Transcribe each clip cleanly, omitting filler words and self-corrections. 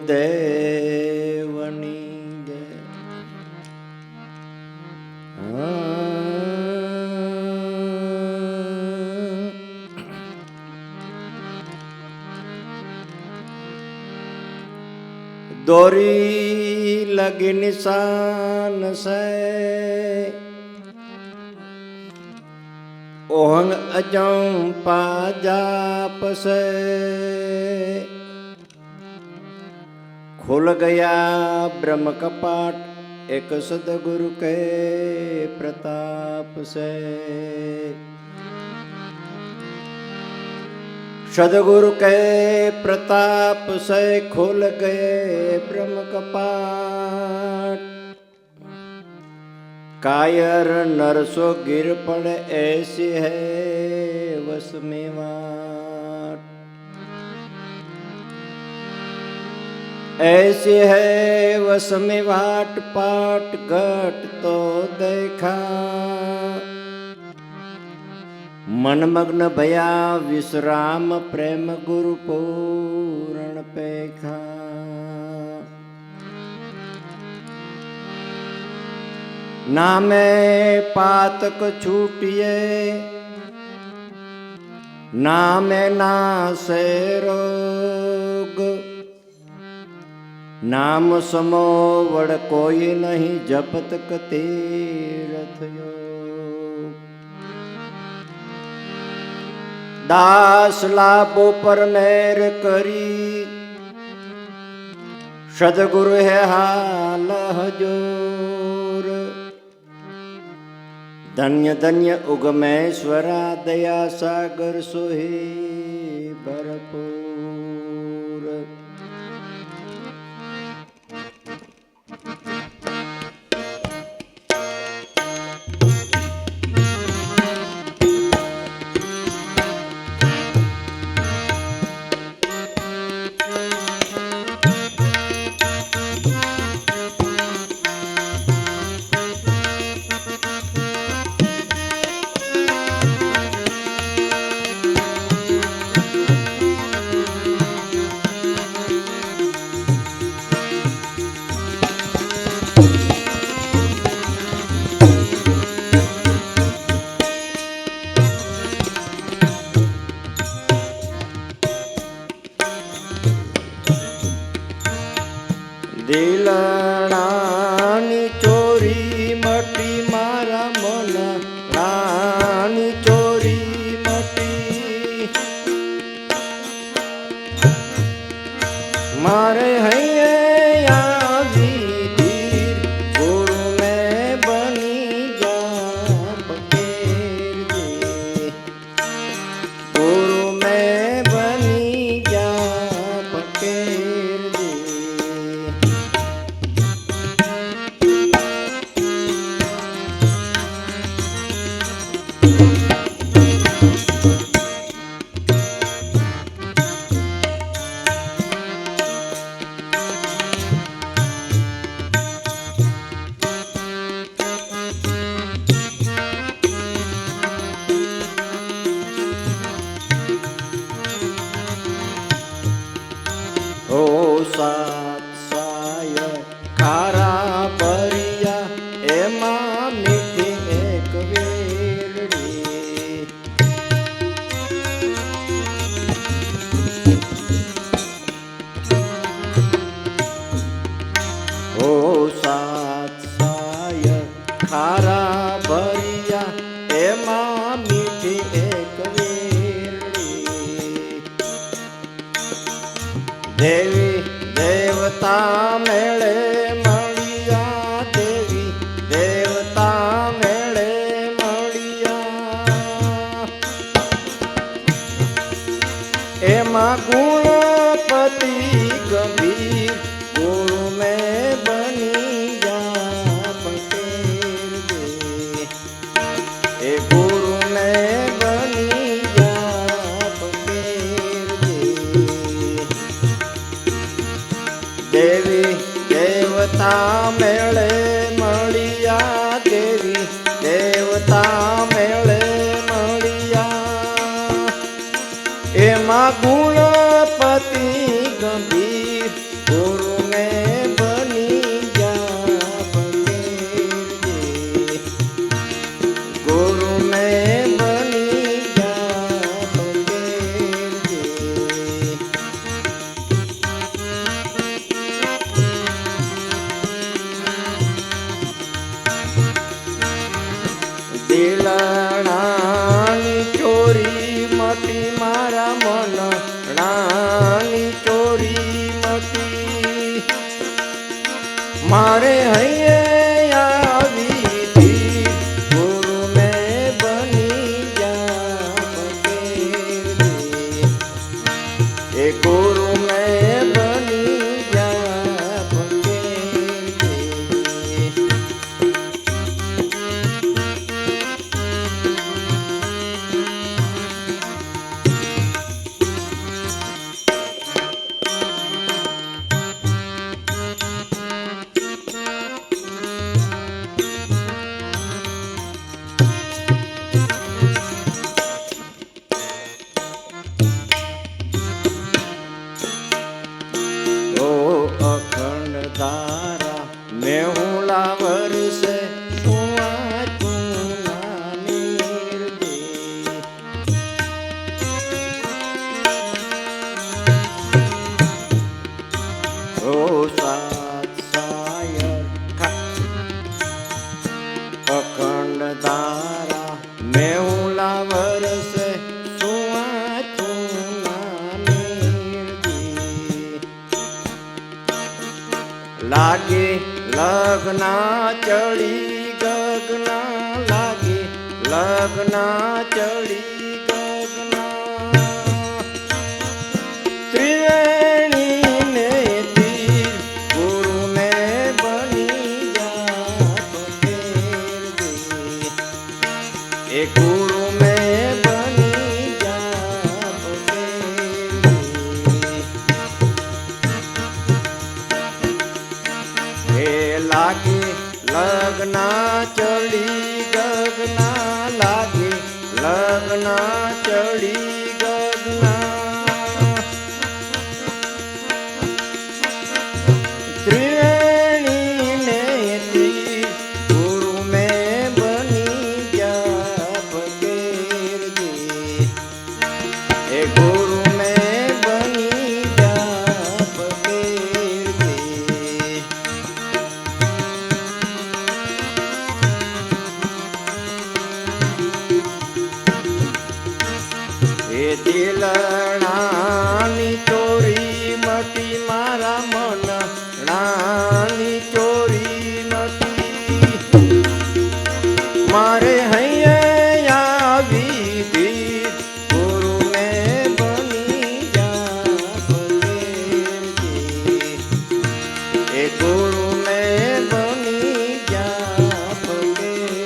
દેવની જય. દોરી લગી નિશાન સે ઓહંગ અજંપા જાપ સે खुल गया ब्रह्म कपाट एक सदगुरु के प्रताप से. सदगुरु के प्रताप से खुल गए ब्रह्म कपाट. कायर नरसो गिर पड़े ऐसी है वस में वाट. ऐसी है वस में वाट पाट घट तो देखा. मनमग्न भया विश्राम प्रेम गुरु पूर्ण पेखा. नामे पातक छूटिए नामे नासे रोग. नाम समो वड़ कोई नहीं जपत तीरथ योग. दास लाभो पर मेर करी सदगुरु है हाल हजूर. धन्य धन्य उगमेश्वरा दया सागर सोहे भरपूर. દિલડાની ચોરી મટી મારા મનડાની ચોરી મટી. મારે હૈયે આવી ધીર ગુરુ મેં બની જા પટેરજે. ગુરુ મેં બની જા પટેરજે. ઓ સાત સાય ખારા ભર્યા એમાં મીઠી એક વેરડી. ઓ સાત સાય ખારા ભર્યા એમાં મીઠી એક વેરડી. દેવી દેવતા મેળે મળ્યા. દેવી દેવતા મેળે મળ્યા. એમાં ગુણપતિ ગંભીર ગુરુ મેં બની જા પટેરજે. એ ગુરુ મેં બની જા પટેરજે. દેવી દેવતા મેળે મળ્યા. દેવી દેવતા મેળે મળ્યા. એમાં ગુણપતિ ગંભીર નાની ચોરી મટી મારે હૈયે આવી હતી ગુરુ મેં બની જા ફકીર એ ગુરુ મેં બની જા ફકીર તારા મેહુલા વરસે સુવા ચૂના નીરદે ઓ સાત સાયર અખંડ તારા મેહુલા વરસે સુવા ચૂના નીરદે લાગે લગ્ના ચડી ગગના લાગે લગ્ના ચડી ગગના ત્રિવેણી ને તીર ગુરુ ને બની જા ફકીર એ ગુરુ ને બની જા ફકીર લાગે લગ્ના ચડી ગગના લાગે લગ્ના ચડી ગગના ત્રિવેણી ને તીર ગુરુ મેં બની જા ફકીર એ ગુરુ મેં બની જા ફકીર એ દિલણાની ચોરી મટી મારા મન નાની ચોરી મટી મારે હૈયે આવી દી ગુરુ મેં બની જા ફકીર એ ગુરુ મેં બની જા ફકીર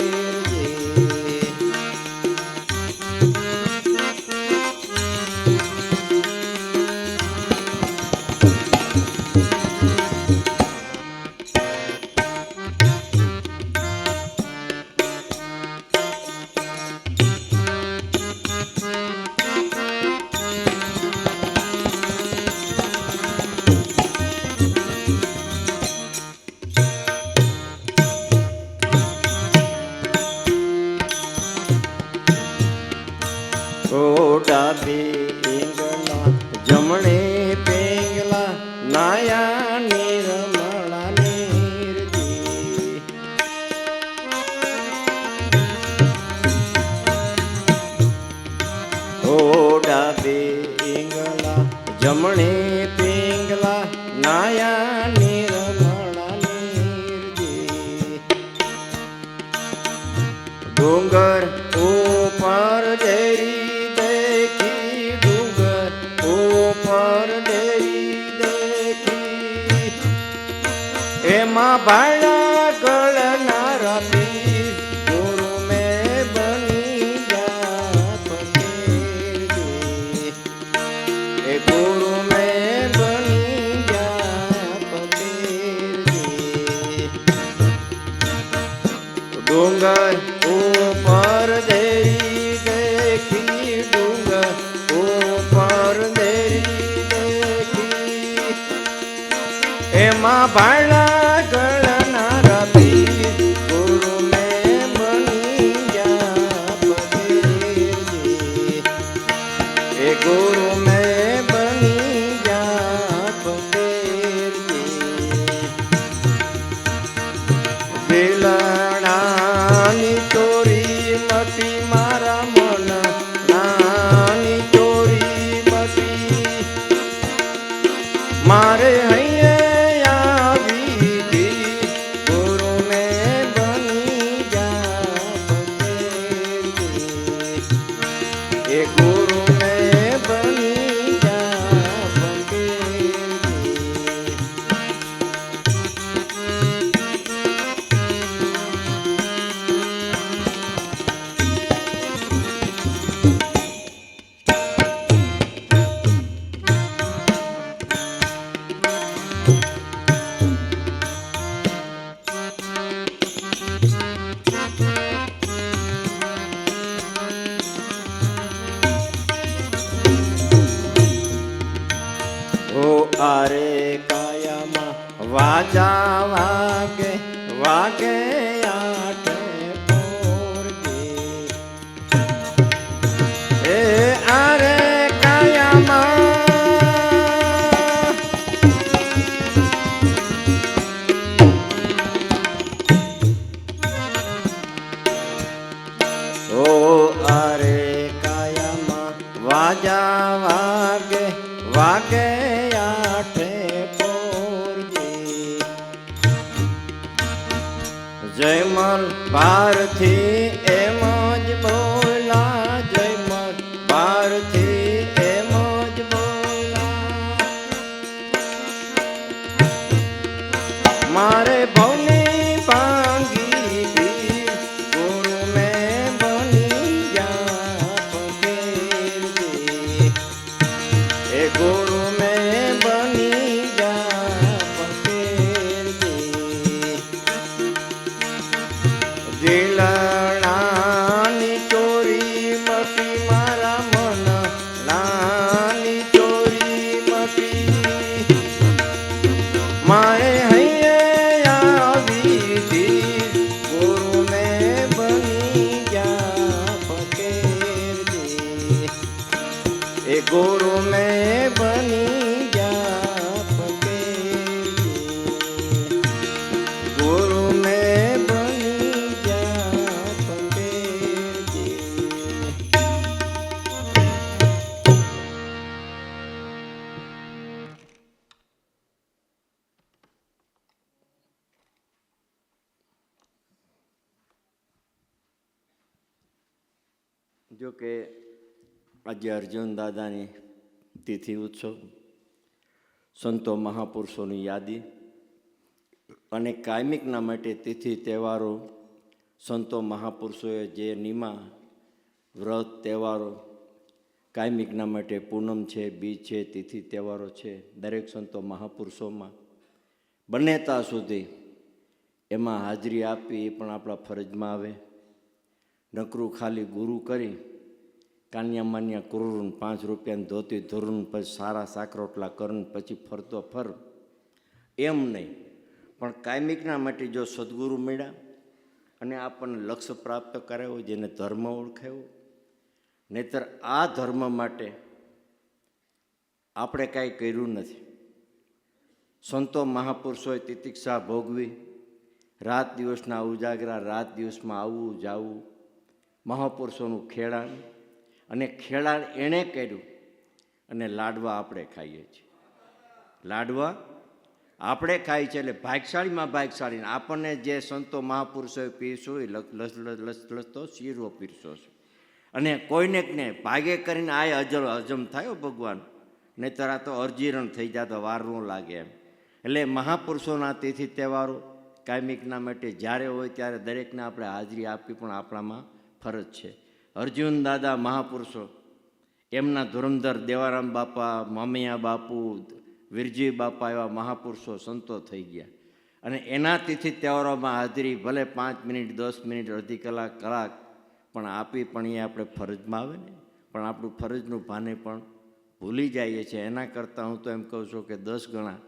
ડાબે ઈંગલા જમણે પેંગલા નાયા નિર્મળા નીરજી ઓ ડાબે ઈંગલા જમણે પેંગલા નાયા નિર્મળા નીરજી ડુંગર ઉપર દેરી એમાં ભાડા ગળનારા પીર ગુરુ મેં બની જા ફકીર એ ગુરુ મેં બની જા ફકીર ડુંગર ઉપર દેરી દેખી ડુંગર ઉપર દેરી દેખી એમાં ભાડા ગળનારા પીર ગુરુ મેં બની જા ફકીર એ ગુરુ મેં બની જા ફકીર દિલણાની ચોરી મટી મારા મન નાની ચોરી મટી મારે હૈયા વિધિ ગુરુને બની જા ફકીરજી. એ ગુરુને બની જા ફકીરજી. ઓ આરે કાયામાં વાજા વાગે વાગે આઠે પોરજી. એ આરે કાયામાં ઓ આરે કાયામાં વાજા વાગે વાગે આઠે પોરજી. જયમલ ભારથી એમ જ બોલા, જયમલ ભારથી એમ જ બોલા. મારે ભવની ભાંગી ભીડ ગુરુ મેં બની જા ફકીરજી. એ ગુરુ મેં બની જા ફકીરજી. દિલણાની ચોરી મટી મારા મન નાની ચોરી મટી. મારે હૈયા વિધિ ગુરુ મેં બની જા ફકીરજી. એ ગુરુ મેં બની જા ફકીરજી. ગુરુ મેં બની જા ફકીરજી. જો કે આજે અર્જુન દાદાની તિથિ ઉત્સવ, સંતો મહાપુરુષોની યાદી અને કાયમિકના માટે તિથિ તહેવારો, સંતો મહાપુરુષોએ જે નિમા વ્રત તહેવારો કાયમિકના માટે પૂનમ છે, બીજ છે, તિથિ તહેવારો છે, દરેક સંતો મહાપુરુષોમાં બને ત્યાં સુધી એમાં હાજરી આપવી એ પણ આપણા ફરજમાં આવે. નકરું ખાલી ગુરુ કરી કાન્યા માન્યા કુરુન 5 રૂપિયાની ધોતી ધોરણ પછી સારા સાકરોટલા કરન પછી ફરતો ફર એમ નહીં, પણ કાયમિકના માટે જો સદગુરુ મળ્યા અને આપણને લક્ષ્ય પ્રાપ્ત કરાયો, જેને ધર્મ ઓળખાયો, નહીતર આ ધર્મ માટે આપણે કાંઈ કર્યું નથી. સંતો મહાપુરુષોએ તિતિક્ષા ભોગવી, રાત દિવસના ઉજાગરા, રાત દિવસમાં આવવું જાવું, મહાપુરુષોનું ખેડાણ, અને ખેડાણ એણે કર્યું અને લાડવા આપણે ખાઈએ છીએ. લાડવા આપણે ખાઈએ છીએ એટલે ભાગશાળીમાં ભાગશાળી. આપણને જે સંતો મહાપુરુષોએ પીરસો એ લસતો શીરો પીરસો છે. અને કોઈને ને ભાગે કરીને આ હજમ થાય ભગવાન, નહીંતર આ તો અર્જીરણ થઈ જાય તો વાર ન લાગે એમ. એટલે મહાપુરુષોના તિથિ તહેવારો કાયમિકના માટે જ્યારે હોય ત્યારે દરેકને આપણે હાજરી આપવી પણ આપણામાં ફરજ છે. અર્જુન દાદા મહાપુરુષો, એમના ધુરંધર દેવારામ બાપા, મામૈયા બાપુ, વીરજી બાપા એવા મહાપુરુષો સંતો થઈ ગયા. અને એના તિથિ તહેવારોમાં હાજરી ભલે 5 મિનિટ, 10 મિનિટ, અડધી કલાક, કલાક પણ આપી, પણ એ આપણે ફરજમાં આવે ને. પણ આપણું ફરજનું ભાને પણ ભૂલી જઈએ છીએ. એના કરતાં હું તો એમ કહું છું કે 10 ગણા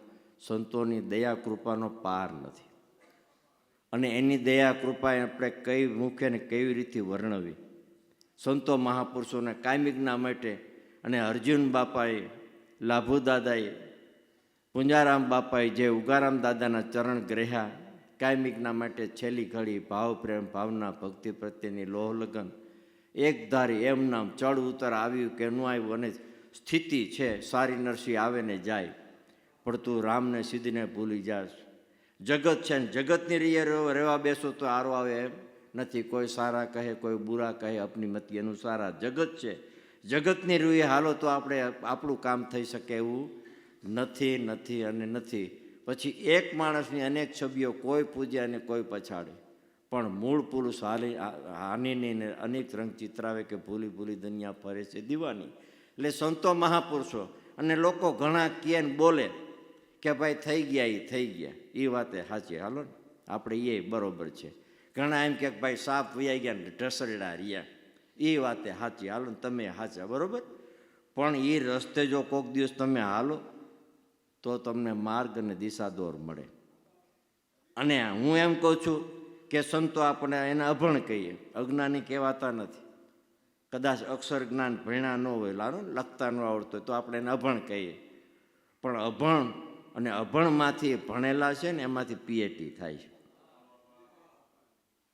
સંતોની દયા કૃપાનો પાર નથી. અને એની દયા કૃપા આપણે કઈ મુખ્ય ને કેવી રીતે વર્ણવી. સંતો મહાપુરુષોને કાયમિકના માટે, અને અર્જુન બાપાએ, લાભુ દાદાએ, પુંજારામ બાપાએ જે ઉગારામ દાદાના ચરણ ગ્રહ્યા, કાયમિકના માટે છેલ્લી ઘડી ભાવ પ્રેમ ભાવના ભક્તિ પ્રત્યેની લોહ લગન એક ધારી એમ નામ ચડ ઉતર આવ્યું કે ન આવ્યું, અને સ્થિતિ છે સારી નરસી આવે ને જાય, પણ તું રામને સીધીને ભૂલી જાશ. જગત છે ને જગતની રીએ રહેવા બેસો તો આરો આવે એમ નથી. કોઈ સારા કહે, કોઈ બુરા કહે, અપની મતિ અનુસારા. જગત છે, જગતની રૂએ હાલો તો આપણે આપણું કામ થઈ શકે એવું નથી, નથી અને નથી. પછી એક માણસની અનેક છબીઓ કોઈ પૂજે અને કોઈ પછાડે, પણ મૂળ પુરુષ હાનિની ને અનેક રંગ ચિતરાવે કે ભૂલી ભૂલી દુનિયા ફરે છે દીવાની. એટલે સંતો મહાપુરુષો અને લોકો ઘણા કહે ને બોલે કે ભાઈ થઈ ગયા એ થઈ ગયા, એ વાતે સાચી. હાલો ને આપણે એ બરાબર છે. ઘણા એમ કે ભાઈ સાપ વૈયા ગયા ને ઢસરડા રહ્યા, એ વાતે સાચી. હાલો ને તમે સાચા, બરાબર. પણ એ રસ્તે જો કોઈક દિવસ તમે હાલો તો તમને માર્ગ અને દિશા દોર મળે. અને હું એમ કહું છું કે સંતો આપણે એને અભણ કહીએ, અજ્ઞાની કહેવાતા નથી. કદાચ અક્ષર જ્ઞાન ભણ્યા ન હોય, લારો લખતા ન આવડતું હોય તો આપણે એને અભણ કહીએ. પણ અભણ અને અભણમાંથી ભણેલા છે ને એમાંથી પીએચડી થાય છે.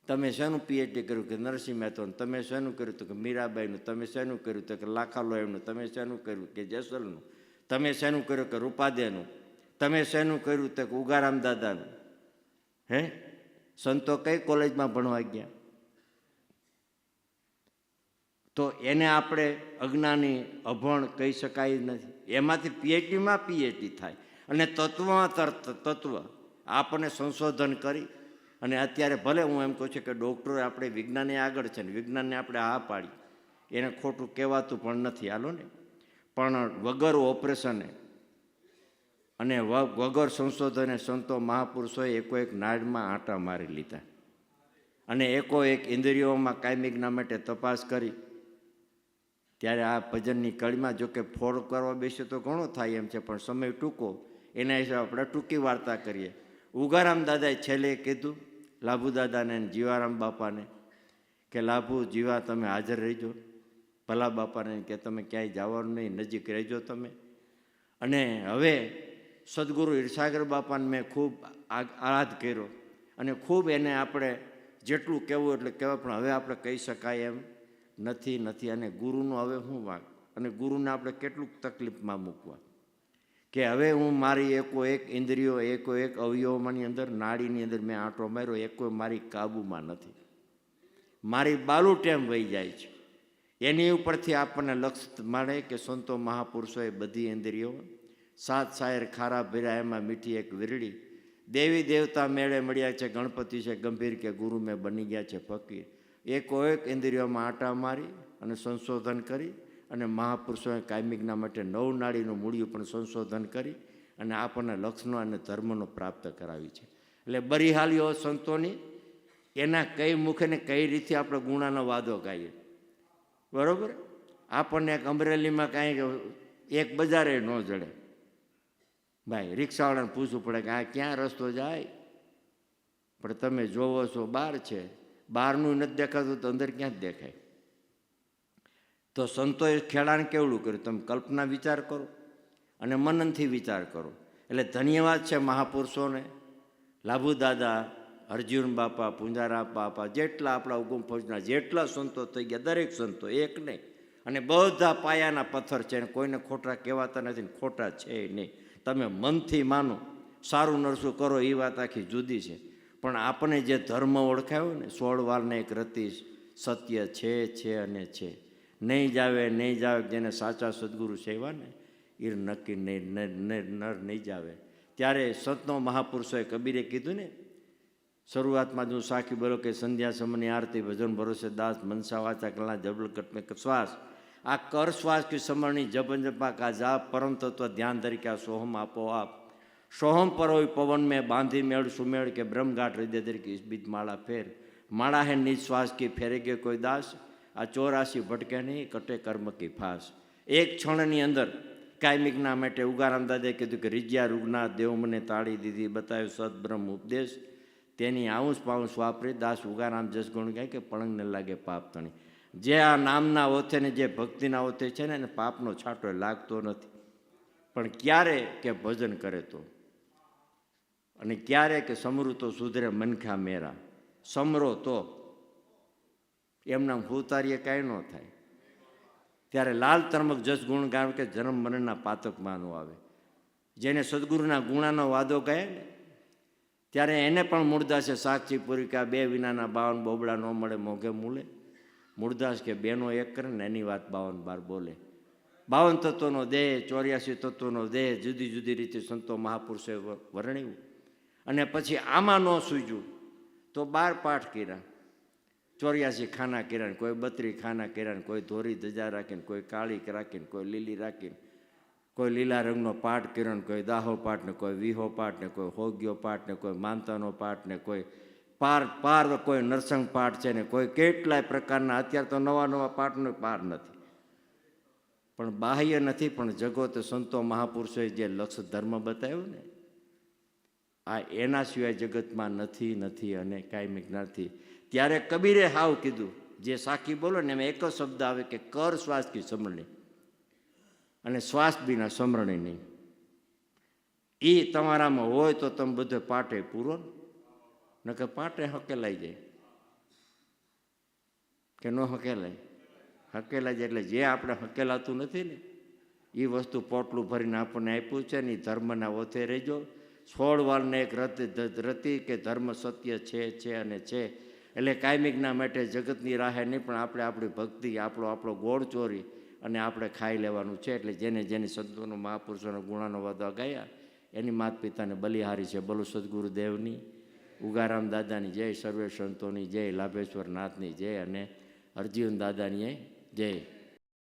તમે શેનું પીએચડી કર્યું કે નરસિંહ મહેતાનું, તમે શેનું કર્યું તો કે મીરાબાઈનું, તમે શેનું કર્યું તો કે લાખાલોયનું, તમે શેનું કર્યું કે જેસલનું, તમે શેનું કર્યું કે રૂપાદેનું, તમે શેનું કર્યું તો કે ઉગારામ દાદાનું. હે સંતો કઈ કોલેજમાં ભણવા ગયા? તો એને આપણે અજ્ઞાની અભણ કહી શકાય નથી. એમાંથી પીએચડીમાં પીએચડી થાય. અને તત્વમાં તત્વ આપણને સંશોધન કરી અને અત્યારે ભલે હું એમ કહું છું કે ડૉક્ટરો આપણે વિજ્ઞાને આગળ છે ને વિજ્ઞાનને આપણે હા પાડી, એને ખોટું કહેવાતું પણ નથી. હાલો ને, પણ વગર ઓપરેશને અને વગર સંશોધને સંતો મહાપુરુષોએ એકો એક નાડમાં આંટા મારી લીધા અને એકો એક ઇન્દ્રિયોમાં કાયમિકના માટે તપાસ કરી. ત્યારે આ ભજનની કડીમાં જો કે ફોડ કરવા બેસે તો ઘણો થાય એમ છે, પણ સમય ટૂંકો, એના હિસાબે આપણે ટૂંકી વાર્તા કરીએ. ઉગારામ દાદાએ છેલ્લે કીધું લાભુ દાદાને જીવારામ બાપાને કે લાભુ જીવા તમે હાજર રહીજો, ભલા બાપાને કે તમે ક્યાંય જવાનું નહીં, નજીક રહેજો તમે. અને હવે સદગુરુ ઈર્ષાગર બાપાને મેં ખૂબ આરાધ કર્યો અને ખૂબ એને આપણે જેટલું કહેવું એટલે કહેવાય, પણ હવે આપણે કહી શકાય એમ નથી. અને ગુરુનું હવે શું વાંક, અને ગુરુને આપણે કેટલુંક તકલીફમાં મૂકવા કે હવે હું મારી એકો એક ઇન્દ્રિયો, એકો એક અવયવોમાંની અંદર નાડીની અંદર મેં આંટો માર્યો, એકો મારી કાબૂમાં નથી, મારી બાલું ટેમ વહી જાય છે. એની ઉપરથી આપણને લક્ષ્ય મળે કે સંતો મહાપુરુષોએ બધી ઇન્દ્રિયો સાત શાયર ખારા ભર્યા, એમાં મીઠી એક વીરડી, દેવી દેવતા મેળે મળ્યા છે, ગણપતિ છે ગંભીર કે ગુરુ મેં બની ગયા છે ફકીર. એકો એક ઇન્દ્રિયોમાં આંટા મારી અને સંશોધન કરી અને મહાપુરુષોએ કાયમિકના માટે નવ નાડીનું મૂળિયું પણ સંશોધન કરી અને આપણને લક્ષનો અને ધર્મનો પ્રાપ્ત કરાવી છે. એટલે બરિહાલીઓ સંતોની એના કઈ મુખે ને કઈ રીતે આપણે ગુણાનો વાદો ગાઈએ, બરાબર. આપણને એક અમરેલીમાં કાંઈ એક બજારે ન જડે, ભાઈ રિક્ષાવાળાને પૂછવું પડે કે આ ક્યાં રસ્તો જાય, પણ તમે જોવો છો બહાર છે, બહારનું નથી દેખાતું તો અંદર ક્યાં જ દેખાય. તો સંતોએ ખેડાણ કેવડું કર્યું, તમે કલ્પના વિચાર કરો અને મનનથી વિચાર કરો. એટલે ધન્યવાદ છે મહાપુરુષોને, લાભુ દાદા, અર્જુન બાપા, પુંજારા બાપા, જેટલા આપણા ઉગમ ફોજના જેટલા સંતો થઈ ગયા, દરેક સંતો એક નહીં, અને બધા પાયાના પથ્થર છે, કોઈને ખોટા કહેવાતા નથી, ખોટા છે નહીં. તમે મનથી માનો, સારું નરસું કરો, એ વાત આખી જુદી છે. પણ આપણે જે ધર્મ ઓળખાયો ને, 16 વારને એક રતી સત્ય છે અને છે, નહીં જાવે જેને સાચા સદગુરુ સેવા ને એ નક્કી નર નહીં જાવે. ત્યારે સંતનો મહાપુરુષોએ કબીરે કીધું ને, શરૂઆતમાં જો સાખી બોલો કે સંધ્યા સમની આરતી ભજન ભરોસે દાસ મનસા વાચા કલા જબલકટ મેં શ્વાસ, આ કર શ્વાસ की समरणी जपन जपा का जाप परम तत्व ध्यान धर क्या सोहम आपो आप सोहम परोय पवन में बांधी मेड़ सुमेड़ के ब्रह्मघाट हृदय दर की इस बीच माड़ा फेर माड़ा है निज श्वास की फेरेगे कोई दास आ 84 भटके नहीं कटे कर्म की फास. એક ક્ષણની અંદર કાયમિકના માટે ઉગારામ દાદાએ કીધું કે રીજ્યા રૂગના દેવ મને તાળી દીધી, બતાવ્યો સદબ્રહ્મ ઉપદેશ, તેની આઉંસ પાઉંસ વાપરી દાસ ઉગારામ જસ ગુણ ગાય કે પળંગને લાગે પાપ તણી. જે આ નામના ઓથે ને જે ભક્તિના ઓથે છે ને એને પાપનો છાંટો લાગતો નથી, પણ ક્યારે કે ભજન કરે તો, અને ક્યારે કે સમરું તો સુધરે મનખા મેરા, સમરો તો એમના ભૂતારીએ કાંઈ ન થાય. ત્યારે લાલ તર્મક જસ ગુણ ગાવ કે જન્મ મરણના પાતકમાં ન આવે. જેને સદગુરુના ગુણાનો વાદો કહે ને ત્યારે એને પણ મૂળદાસે સાક્ષી પૂરી કે આ બે વિનાના 52 બોબડા ન મળે મોઘે મૂલે. મૂળદાસ કે બેનો એક કરે ને એની વાત 52 બોલે. 52 તત્વોનો દેહ, 84 તત્વોનો દેહ જુદી જુદી રીતે સંતો મહાપુરુષોએ વર્ણ્યું. અને પછી આમાં ન સૂજ્યું તો 12 પાઠ કર્યા, 84 ખાના કર્યા ને કોઈ 32 ખાના કર્યા ને કોઈ ધોરી ધજા રાખીને, કોઈ કાળી રાખીને, કોઈ લીલી રાખીને, કોઈ લીલા રંગનો પાઠ કર્યો ને કોઈ દાહો પાઠ ને કોઈ વિહો પાઠ ને કોઈ હોગ્યો પાઠ ને કોઈ માનતાનો પાઠ ને કોઈ પાર કોઈ નરસંગ પાઠ છે ને કોઈ કેટલાય પ્રકારના. અત્યારે તો નવા નવા પાઠનો પાર નથી, પણ બાહ્ય નથી, પણ જગત સંતો મહાપુરુષોએ જે લક્ષ ધર્મ બતાવ્યો ને આ એના સિવાય જગતમાં નથી અને કાંઈ નથી. ત્યારે કબીરે હાવ કીધું, જે સાખી બોલો ને એમાં એક જ શબ્દ આવે કે કર શ્વાસ કી સમરણી, અને શ્વાસ બીના સમરણી નહીં. એ તમારામાં હોય તો તમે બધો પાઠે પૂરો, ન કે પાઠે હકેલાઈ જાય કે ન હકેલાય. હકેલાઈ જાય એટલે જે આપણે હકેલાતું નથી ને એ વસ્તુ પોટલું ભરીને આપણને આપ્યું છે ને એ ધર્મના ઓથે રહેજો. 16 વારને એક રતિ કે ધર્મ સત્ય છે અને છે એટલે કાયમિકના માટે જગતની રાહે નહીં, પણ આપણે આપણી ભક્તિ આપણો ગોળ ચોરી અને આપણે ખાઈ લેવાનું છે. એટલે જેને સંતોનો મહાપુરુષોના ગુણાનો વાદા ગાયા એની માતા પિતાને બલિહારી છે. બોલો સદગુરુદેવની, ઉગારામ દાદાની જય, સર્વે સંતોની જય, લાભેશ્વર નાથની જય અને અરજીવન દાદાની જય.